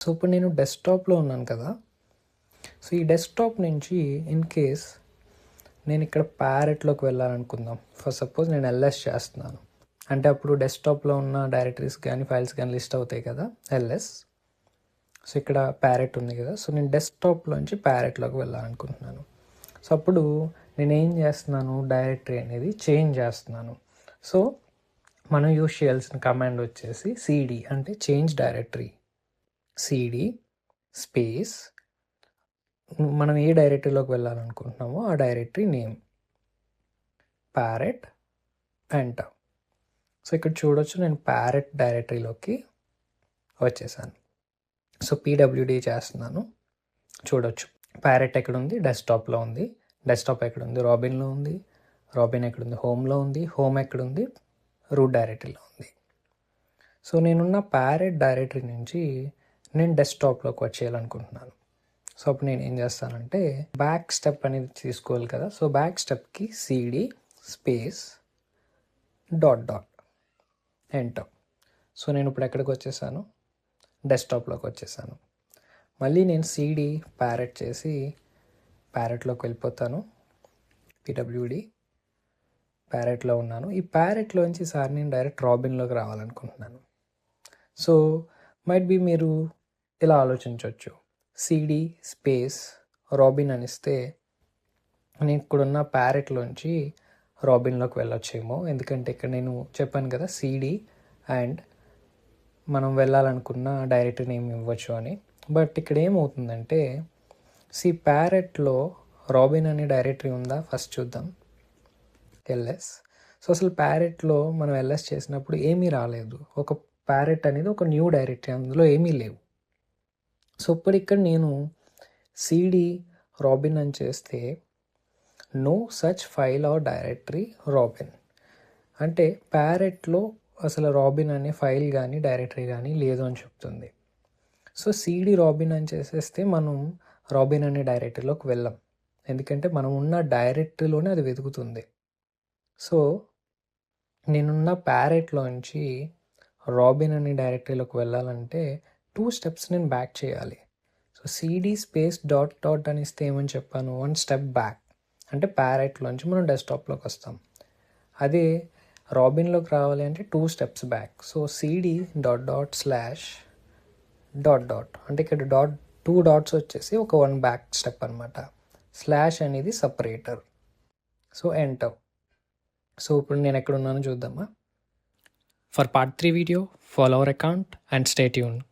So ఇప్పుడు నేను డెస్క్టాప్లో ఉన్నాను కదా. సో ఈ డెస్క్టాప్ నుంచి ఇన్ కేస్ నేను ఇక్కడ ప్యారెట్లోకి వెళ్ళాలనుకుందాం. ఫర్ సపోజ్ నేను ఎల్ఎస్ చేస్తున్నాను అంటే అప్పుడు డెస్క్టాప్లో ఉన్న డైరెక్టరీస్ కానీ ఫైల్స్ కానీ లిస్ట్ అవుతాయి కదా, ఎల్ఎస్. సో ఇక్కడ ప్యారెట్ ఉంది కదా, సో నేను డెస్క్టాప్లోంచి ప్యారెట్లోకి వెళ్ళాలనుకుంటున్నాను. సో అప్పుడు నేను ఏం చేస్తున్నాను, డైరెక్టరీ అనేది చేంజ్ చేస్తున్నాను. సో మనం యూజ్ చేయాల్సిన కమాండ్ వచ్చేసి సిడి అంటే చేంజ్ డైరెక్టరీ. సిడి స్పేస్ మనం ఏ డైరెక్టరీలోకి వెళ్ళాలనుకుంటున్నామో ఆ directory name parrot enter. So ఇక్కడ చూడొచ్చు నేను ప్యారెట్ డైరెక్టరీలోకి వచ్చేసాను. సో పీడబ్ల్యూడి చేస్తున్నాను. చూడొచ్చు ప్యారెట్ ఎక్కడుంది, డెస్క్టాప్లో ఉంది. డెస్క్టాప్ ఎక్కడుంది, రాబిన్లో ఉంది. రాబిన్ ఎక్కడుంది, హోమ్లో ఉంది. హోమ్ ఎక్కడుంది, రూట్ డైరెక్టరీలో ఉంది. సో నేనున్న ప్యారెట్ డైరెక్టరీ నుంచి నేను డెస్క్టాప్లోకి వచ్చేయాలనుకుంటున్నాను. సో అప్పుడు నేను ఏం చేస్తానంటే బ్యాక్ స్టెప్ అనేది తీసుకోవాలి కదా. సో బ్యాక్ స్టెప్కి CD space dot dot enter. So నేను ఇప్పుడు ఎక్కడికి వచ్చేసాను, డెస్క్టాప్లోకి వచ్చేసాను. మళ్ళీ నేను సిడి ప్యారెట్ చేసి ప్యారెట్లోకి వెళ్ళిపోతాను. పిడబ్ల్యూడి ప్యారెట్లో ఉన్నాను. ఈ ప్యారెట్లోంచి సార్ నేను డైరెక్ట్ రాబిన్లోకి రావాలనుకుంటున్నాను. సో మైట్ బి మీరు ఇలా ఆలోచించవచ్చు, సిడి స్పేస్ రాబిన్ అనిస్తే నేను ఇక్కడున్న ప్యారెట్లోంచి రాబిన్లోకి వెళ్ళొచ్చేమో. ఎందుకంటే ఇక్కడ నేను చెప్పాను కదా సిడి అండ్ మనం వెళ్ళాలనుకున్న డైరెక్టరీ నేమ్ ఇవ్వచ్చు అని. బట్ ఇక్కడ ఏమవుతుందంటే ప్యారెట్లో రాబిన్ అనే డైరెక్టరీ ఉందా, ఫస్ట్ చూద్దాం. ఎల్ఎస్. సో అసలు ప్యారెట్లో మనం ఎల్ఎస్ చేసినప్పుడు ఏమీ రాలేదు. ఒక ప్యారెట్ అనేది ఒక న్యూ డైరెక్టరీ, అందులో ఏమీ లేవు. సో ఇప్పుడు ఇక్కడ నేను సిడి రాబిన్ అని చేస్తే no such file or directory Robin అంటే ప్యారెట్లో అసలు రాబిన్ అనే ఫైల్ కానీ డైరెక్టరీ కానీ లేదు అని చెప్తుంది. సో సిడి రాబిన్ అని చేసేస్తే మనం రాబిన్ అనే డైరెక్టరీలోకి వెళ్ళాం, ఎందుకంటే మనం ఉన్న డైరెక్టరీలోనే అది వెతుకుతుంది. సో నేనున్న ప్యారెట్లోంచి రాబిన్ అనే డైరెక్టరీలోకి వెళ్ళాలంటే 2 స్టెప్స్ నేను బ్యాక్ చేయాలి. So CD space dot dot అని ఇస్తే ఏమని చెప్పాను, 1 స్టెప్ బ్యాక్ అంటే ప్యారెట్లోంచి మనం డెస్క్టాప్లోకి వస్తాం. అదే రాబిన్లోకి రావాలి అంటే 2 steps back. So CD dot dot slash dot dot అంటే ఇక్కడ 2 డాట్స్ వచ్చేసి ఒక 1 బ్యాక్ స్టెప్ అనమాట. స్లాష్ అనేది సపరేటర్. So enter. సో ఇప్పుడు నేను ఎక్కడ ఉన్నానో చూద్దామా. For part 3 video follow our account and stay tuned.